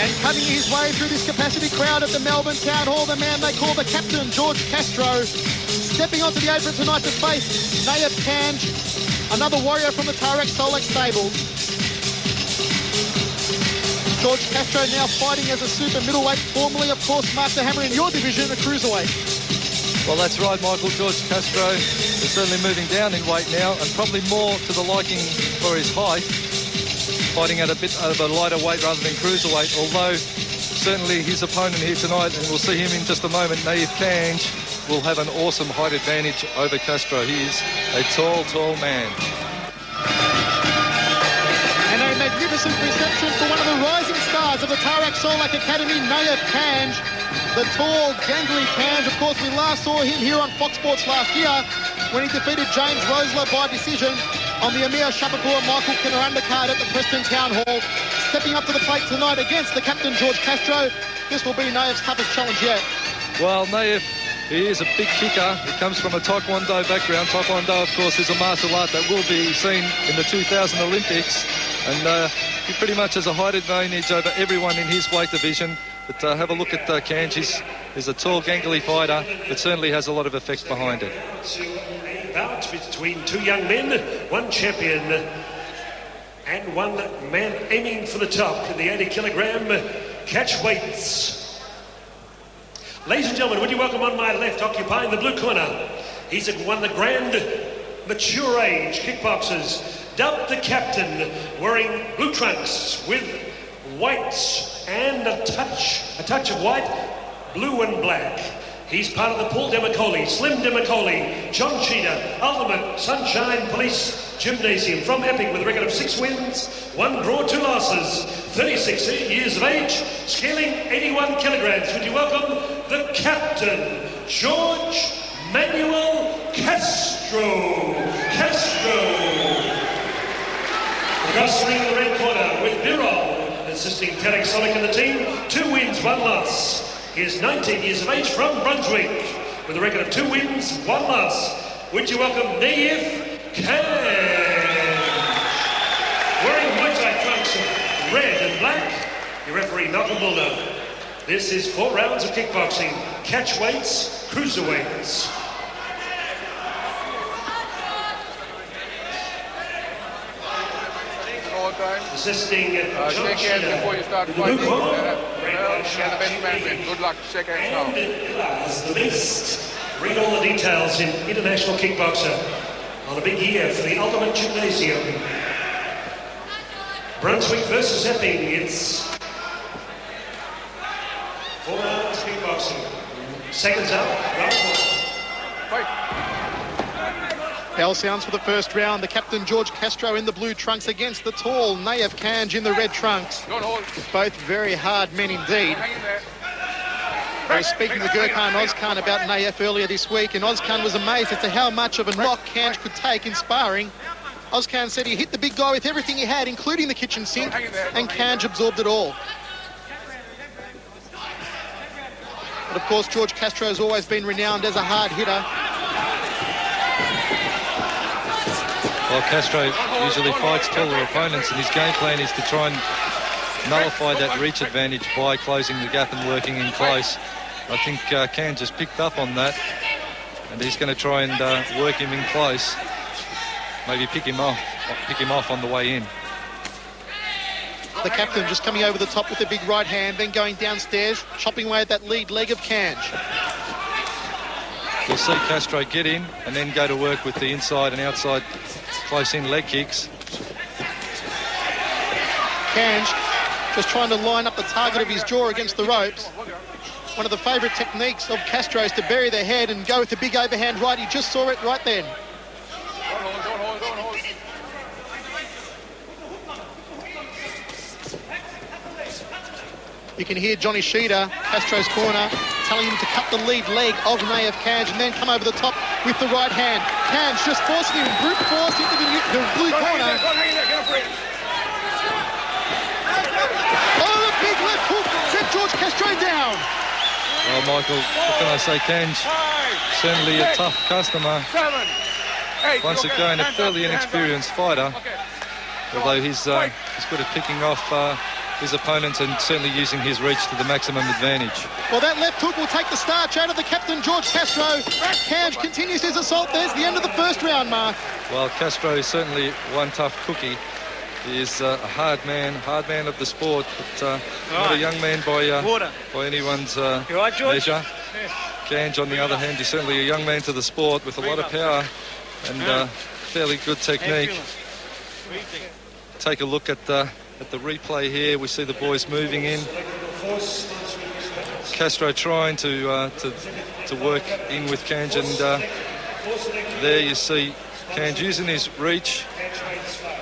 And cutting his way through this capacity crowd at the Melbourne Town Hall, the man they call the captain, George Castro, stepping onto the apron tonight to face Nayef Kanj, another warrior from the Tarek Solak stable. George Castro now fighting as a super middleweight, formerly, of course, Mark the Hammer in your division, a cruiserweight. Well, that's right, Michael. George Castro is certainly moving down in weight now, and probably more to the liking for his height, fighting at a bit of a lighter weight rather than cruiserweight, although certainly his opponent here tonight, and we'll see him in just a moment, Nayef Kanj, will have an awesome height advantage over Castro. He is a tall, tall man. And a magnificent reception for one of the rising stars of the Tarek Solak Academy, Nayef Kanj. The tall, gangly Kanj. Of course, we last saw him here on Fox Sports last year when he defeated James Rosler by decision on the Amir Shapapur Michael Kinner undercard at the Preston Town Hall. Stepping up to the plate tonight against the captain, George Castro. This will be Nayef's toughest challenge yet. Well, Nayef, he is a big kicker. He comes from a Taekwondo background. Taekwondo, of course, is a martial art that will be seen in the 2000 Olympics. And he pretty much has a height advantage over everyone in his weight division. But have a look at Kanj. He's a tall, gangly fighter, but certainly has a lot of effects behind it. A bout between two young men, one champion and one man aiming for the top in the 80-kilogram catch weights. Ladies and gentlemen, would you welcome on my left, occupying the blue corner. He's at one of the grand mature age kickboxers, dubbed the captain, wearing blue trunks with white and a touch of white, blue and black. He's part of the Paul Demicoli, Slim Demicoli, John Cheetah, Ultimate Sunshine Police Gymnasium from Epic with a record of 6 wins, 1 draw, 2 losses, 36 years of age, scaling 81 kilograms. Would you welcome the captain, George Manuel Castro. Wrestling in the red corner with Birol, assisting Tarek Solak and the team, 2 wins, 1 loss. He is 19 years of age from Brunswick with a record of 2 wins, 1 loss. Would you welcome Nayef Kanj? Wearing Muay Thai trunks of red and black, your referee Malcolm Mulder. This is 4 rounds of kickboxing, catch weights, cruiserweights. Assisting John Cheetah before you start fighting. Good luck. Shake hands now. And the best. Read all the details in International Kickboxer on a big year for the Ultimate Gymnasium. Brunswick versus Epping. It's 4 rounds kickboxing. Seconds out. Round 1. Fight. Bell sounds for the first round. The captain, George Castro, in the blue trunks against the tall Nayef Kanj in the red trunks. Both very hard men indeed. I was speaking to Gurkhan Ozkan about Nayef earlier this week, and Ozkan was amazed as to how much of a knock Kanj could take in sparring. Ozkan said he hit the big guy with everything he had, including the kitchen sink, and Kanj absorbed it all. But of course, George Castro has always been renowned as a hard hitter. Well, Castro usually fights taller opponents, and his game plan is to try and nullify that reach advantage by closing the gap and working in close. I think Kanj has picked up on that, and he's going to try and work him in close. Maybe pick him off on the way in. The captain just coming over the top with a big right hand, then going downstairs, chopping away at that lead leg of Kanj. You'll see Castro get in and then go to work with the inside and outside close-in leg kicks. Kanj just trying to line up the target of his jaw against the ropes. One of the favourite techniques of Castro is to bury the head and go with the big overhand right. He just saw it right then. Don't hold. You can hear Johnny Sheeta, Castro's corner, telling him to cut the lead leg of Nayef Kanj and then come over the top with the right hand. Kanj just forcing him, brute force into the blue corner. Oh, the big left hook set George Castro down. Well, Michael, what can I say? Kanj, certainly a tough customer. Once again, a fairly inexperienced fighter. Although he's good at picking off his opponents and certainly using his reach to the maximum advantage. Well, that left hook will take the starch out of the captain, George Castro. Kanj continues his assault. There's the end of the first round, Mark. Well, Castro is certainly one tough cookie. He is a hard man of the sport, but not a young man by anyone's measure. Kanj, on the other hand, is certainly a young man to the sport with a lot of power and fairly good technique. Take a look at the replay here. We see the boys moving in. Castro trying to work in with Kanj, and there you see Kanj using his reach,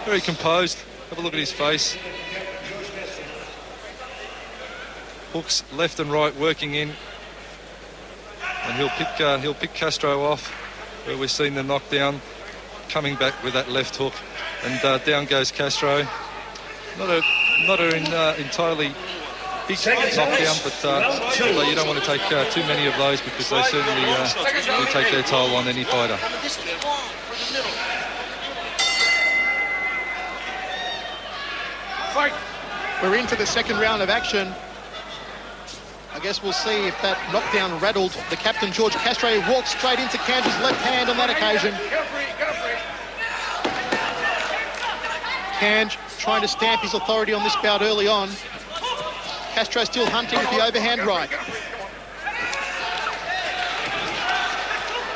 very composed. Have a look at his face. Hooks left and right working in, and he'll pick Castro off where we've seen the knockdown, coming back with that left hook, and down goes Castro. Not an entirely big knockdown, but although you don't want to take too many of those because they certainly do take their toll on any fighter. We're into the second round of action. I guess we'll see if that knockdown rattled the captain, George Castro. He walked straight into Kanj's left hand on that occasion. Kanj trying to stamp his authority on this bout early on. Castro still hunting with the overhand right.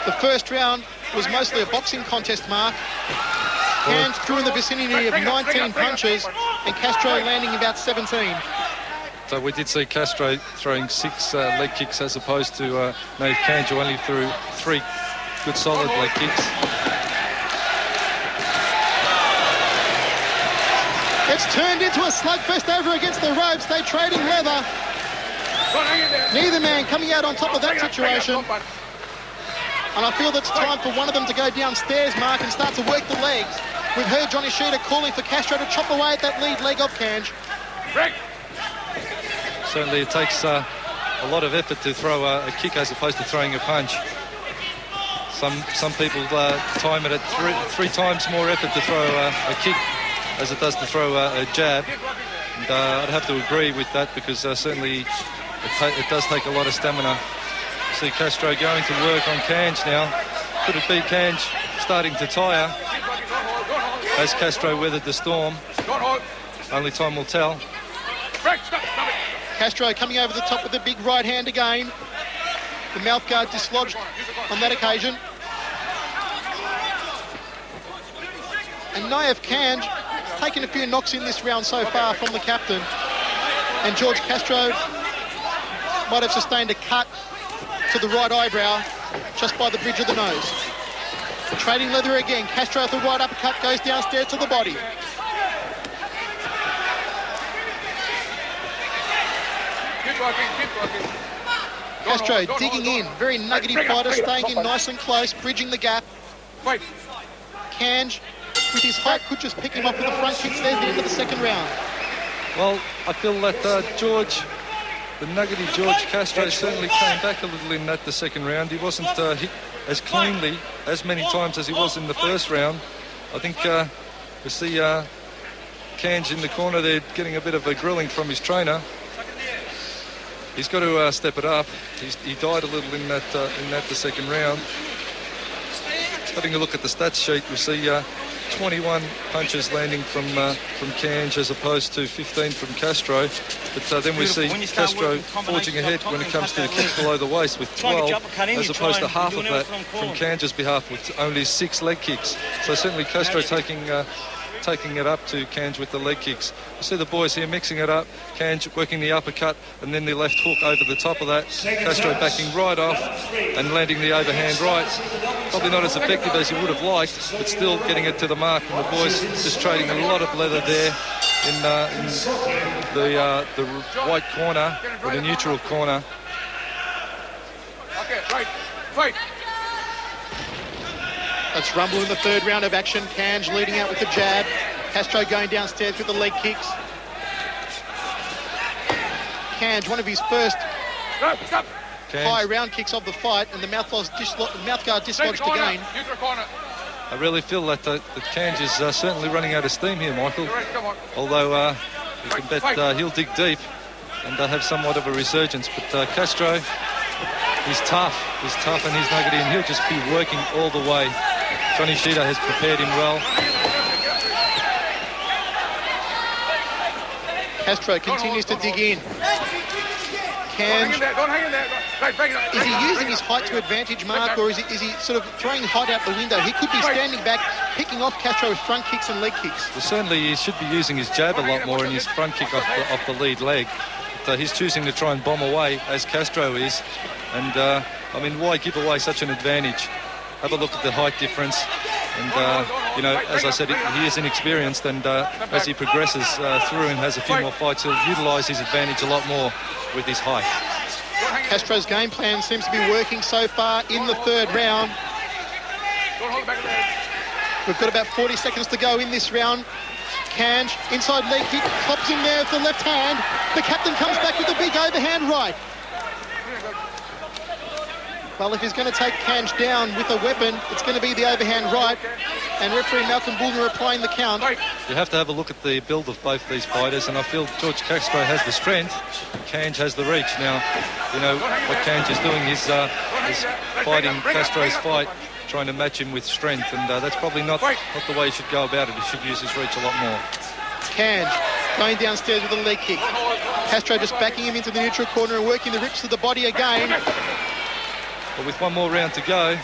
The first round was mostly a boxing contest, Mark. Kanj drew in the vicinity of 19 punches and Castro landing about 17. So we did see Castro throwing 6 leg kicks as opposed to Nayef Kanj, who only threw 3 good solid leg kicks. It's turned into a slugfest over against the ropes. They trading leather. Neither man coming out on top of that situation. And I feel that it's time for one of them to go downstairs, Mark, and start to work the legs. We've heard Johnny Sheeter calling for Castro to chop away at that lead leg of Kanj. Certainly it takes a lot of effort to throw a kick as opposed to throwing a punch. Some people time it at three times more effort to throw a kick as it does to throw a jab. And I'd have to agree with that because certainly it does take a lot of stamina. See Castro going to work on Kanj now. Could it be Kanj starting to tire? Has Castro weathered the storm? Only time will tell. Castro coming over the top with the big right hand again. The mouthguard dislodged on that occasion. And Nayef Kanj taken a few knocks in this round so far from the captain. And George Castro might have sustained a cut to the right eyebrow just by the bridge of the nose. Trading leather again. Castro with the right uppercut goes downstairs to the body. Keep working. Castro digging in. Very nuggety fighter, staying in nice and close, bridging the gap. Fight. Kanj, with his height, could just pick him up with the front kicks. There's the end of the second round. Well, I feel that the nuggety George Castro certainly came back a little in the second round. He wasn't hit as cleanly as many times as he was in the first round. I think we see Kanj in the corner there getting a bit of a grilling from his trainer. He's got to step it up. He died a little in that the second round. Having a look at the stats sheet, we see 21 punches landing from Kanj as opposed to 15 from Castro. But then we see Castro forging ahead when it comes to the kicks below the waist with 12, as opposed to half of that from Kanj's behalf with only 6 leg kicks. So certainly Castro taking it up to Kanj with the leg kicks. You see the boys here mixing it up. Kanj working the uppercut and then the left hook over the top of that. Castro backing right off and landing the overhand right. Probably not as effective as he would have liked, but still getting it to the mark. And the boys just trading a lot of leather there in the white corner, or the neutral corner. Okay, right. Fight. Let's rumble in the third round of action. Kanj leading out with the jab. Castro going downstairs with the leg kicks. Kanj, one of his first high round kicks of the fight, and the mouthguard dislodged again. I really feel that Kanj is certainly running out of steam here, Michael. Although You can bet he'll dig deep and have somewhat of a resurgence. But Castro, he's tough. He's tough and he's nuggety, and he'll just be working all the way. Johnny Sheeter has prepared him well. Castro continues to dig in. Kanj, Don't hang in there. Right, break it up. is he using his height to advantage, Mark, or is he sort of throwing height out the window? He could be standing back, picking off Castro's front kicks and leg kicks. Well, certainly he should be using his jab a lot more in his front kick off the lead leg. But he's choosing to try and bomb away, as Castro is. And, I mean, why give away such an advantage? Have a look at the height difference. And, you know, as I said, he is inexperienced, and as he progresses through and has a few more fights, he'll utilise his advantage a lot more with his height. Castro's game plan seems to be working so far in the third round. Don't hold back there. We've got about 40 seconds to go in this round. Kanj, inside leg kick, pops in there with the left hand. The captain comes back with a big overhand right. Well, if he's going to take Kanj down with a weapon, it's going to be the overhand right. And referee Malcolm Bullner applying the count. You have to have a look at the build of both these fighters, and I feel George Castro has the strength, Kanj has the reach. Now, you know, what Kanj is doing is fighting Castro's fight, trying to match him with strength, and that's probably not the way he should go about it. He should use his reach a lot more. Kanj going downstairs with a leg kick. Castro just backing him into the neutral corner and working the rips of the body again. But with one more round to go,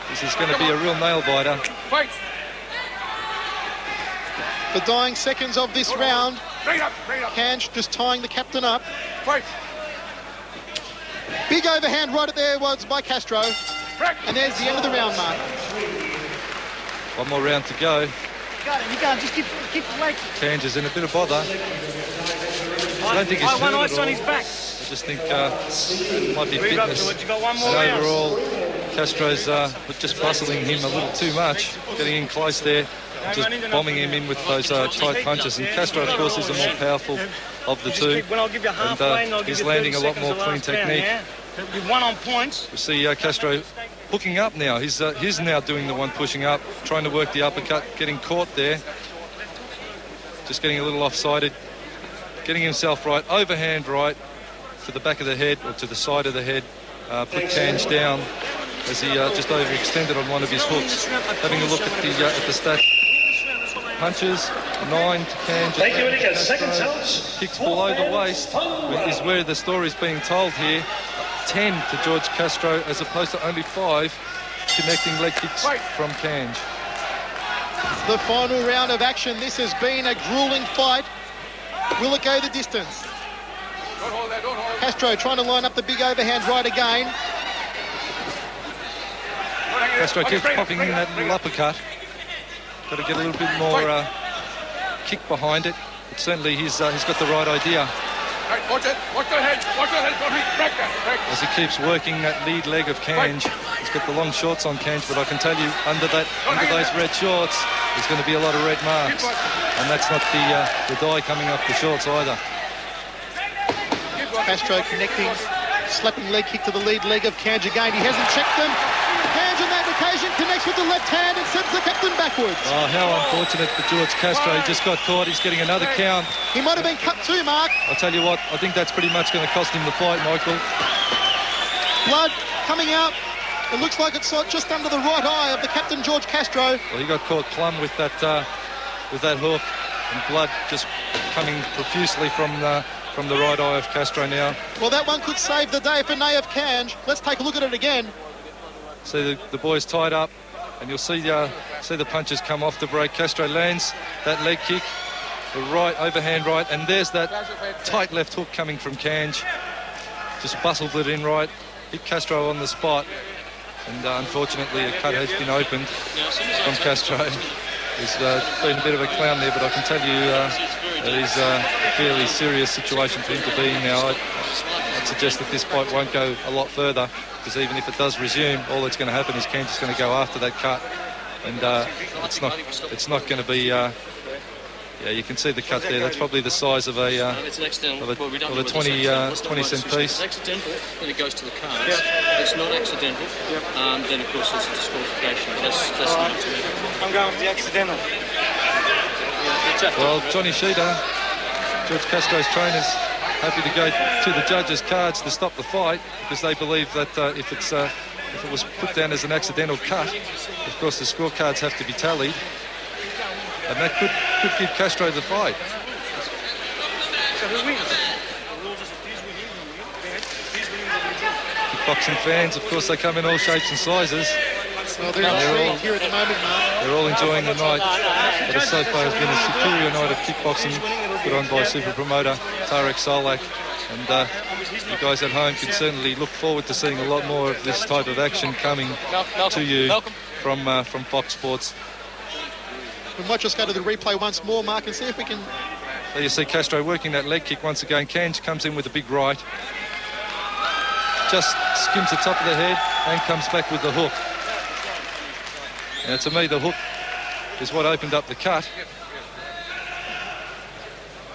this is going to be a real nail-biter. Fight. The dying seconds of this round. Bring it up. Kanj just tying the captain up. Fight. Big overhand right there was by Castro. And there's the end of the round, Mark. One more round to go. You got it. Just keep the leg. Kanj is in a bit of bother. I don't think he's hurt one at ice all. on his back. I just think it might be Read up, fitness. George. You got one more And round. overall, Castro's just bustling him a little too much, getting in close there, just bombing him in with those tight punches. And Castro, of course, is the more powerful of the two. When I'll give you halfway, and I'll give he's you 30 landing a lot seconds more the clean last round, technique. yeah? You've won on points. We see Castro hooking up now. He's now doing the one pushing up, trying to work the uppercut, getting caught there. Just getting a little offsided, getting himself right, overhand right to the back of the head or to the side of the head. Put Kanj down as he just overextended on one of his hooks. Having a look at the stats. Punches, 9 to Kanj. Thank you, Nick. Second touch. Kicks below the waist is where the story is being told here. 10 to George Castro as opposed to only 5 connecting leg kicks from Kanj. The final round of action. This has been a grueling fight. Will it go the distance? Don't hold that. Don't hold. Castro trying to line up the big overhand right again. Castro keeps popping in that little uppercut. Got to get a little bit more kick behind it. But certainly he's got the right idea. Right, watch it. Watch the head. Watch the head. Don't hit. Break that. Break. As he keeps working that lead leg of Kanj. He's got the long shorts on Kanj, but I can tell you under those red shorts, there's going to be a lot of red marks. And that's not the dye coming off the shorts either. Castro connecting, slapping leg kick to the lead leg of Kanj again. He hasn't checked them. Kanj on that occasion connects with the left hand and sends the captain backwards. Oh, how unfortunate for George Castro. He just got caught. He's getting another count. He might have been cut too, Mark. I'll tell you what, I think that's pretty much going to cost him the fight, Michael. Blood coming out. It looks like it's just under the right eye of the captain, George Castro. Well, he got caught plumb with that hook, and blood just coming profusely from the right eye of Castro now. Well, that one could save the day for Nayef Kanj. Let's take a look at it again. See the boys tied up, and you'll see the punches come off the break. Castro lands that leg kick, the right overhand right, and there's that tight left hook coming from Kanj. Just bustled it in right, hit Castro on the spot, and unfortunately a cut has been opened from Castro. He's been a bit of a clown there, but I can tell you it is a fairly serious situation for him to be in now. I'd suggest that this fight won't go a lot further, because even if it does resume, all that's going to happen is Kanj is going to go after that cut, and it's not going to be. Yeah, you can see the cut there. That's probably the size of a 20 cent piece. It's accidental, then it goes to the cards. If it's not accidental, then of course it's a disqualification. But that's not to me. I'm going with the accidental. Yeah, Well, Johnny Sheeter, George Castro's trainers, happy to go to the judges' cards to stop the fight because they believe that if it was put down as an accidental cut, of course the scorecards have to be tallied, and that could give Castro the fight. Kickboxing fans, of course, they come in all shapes and sizes. Well, they're intrigued here at the moment, Mark. They're all enjoying the night. But so far has been a superior night of kickboxing put on by super promoter Tarek Solak. And you guys at home can certainly look forward to seeing a lot more of this type of action coming to you from Fox Sports. We might just go to the replay once more, Mark, and see if we can... There you see Castro working that leg kick once again. Kanj comes in with a big right. Just skims the top of the head and comes back with the hook. Now, to me, the hook is what opened up the cut.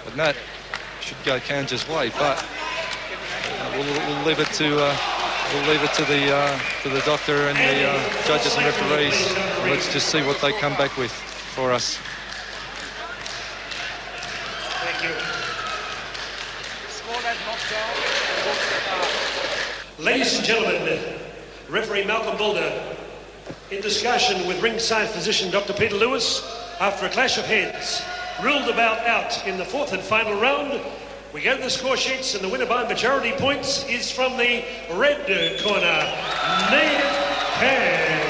And that should go Kanj's way, but we'll leave it to the doctor and the judges and referees. Let's just see what they come back with for us. Thank you. Ladies and gentlemen, referee Malcolm Boulder in discussion with ringside physician Dr. Peter Lewis after a clash of heads ruled the bout out in the fourth and final round. We go to the score sheets, and the winner by majority points is from the red corner, Nayef Kanj.